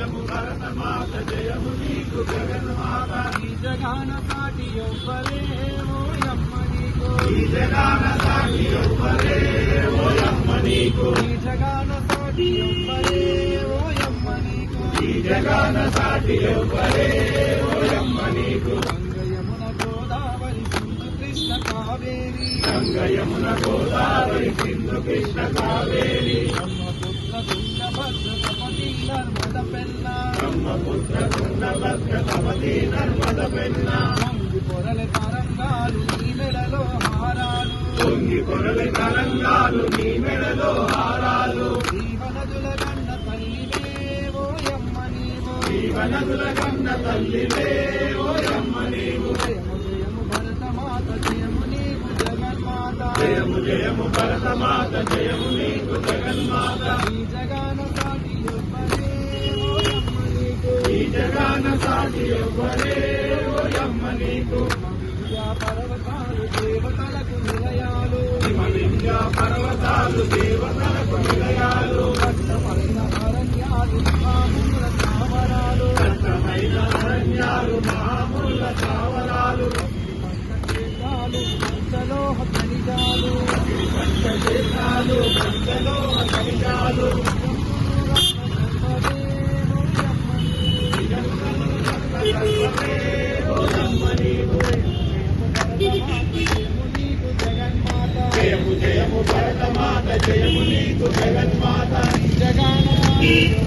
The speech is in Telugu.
జయము భరతమాత జయము నీకు జగన్మాత ఈ జగాన సాటి ఎవ్వరే ఓయమ్మ నీకు ఈ జగాన సాటి ఎవ్వరే ఓయమ్మ నీకు ఈ జగాన సాటి ఎవ్వరే ఓయమ్మ నీకు ఈ జగాన సాటి ఎవ్వరే ఓయమ్మ నీకు గంగ యమున గోదావరి సింధు కృష్ణ కావేరి బ్రహ్మపుత్ర తుంగభద్ర కమతి నర్మద పెన్న పొంగి పొరలే తరంగాలు నీ మెడలో హారాలు పొంగి పొరలే తరంగాలు నీ మెడలో హారాలు జీవనదుల కన్న తల్లివే ఓయమ్మ నీవు జీవనదుల కన్న తల్లివే ఓయమ్మ నీవు జయము జయము భరతమాత జయము నీకు జగన్మాత ఈ జగాన సాటి ఎవ్వరే ఓయమ్మ నీకు ఈ జగాన సాటి ఎవ్వరే ఓయమ్మ నీకు పర్వతాలు దేవతలకు నిలయాలు హిమలింగ పర్వతాలు దేవతలకు నిలయాలు కష్టమైన అరణ్యాలు మామూల స్థావరాలు కష్టమైన అరణ్యాలు మామూల స్థావరాలు పంచలోహ ఖనిజాలు పంచదేశాలు పంచలోహ ఖనిజాలు జయము జయము భరతమాత జయము నీకు జగన్మాత జగన్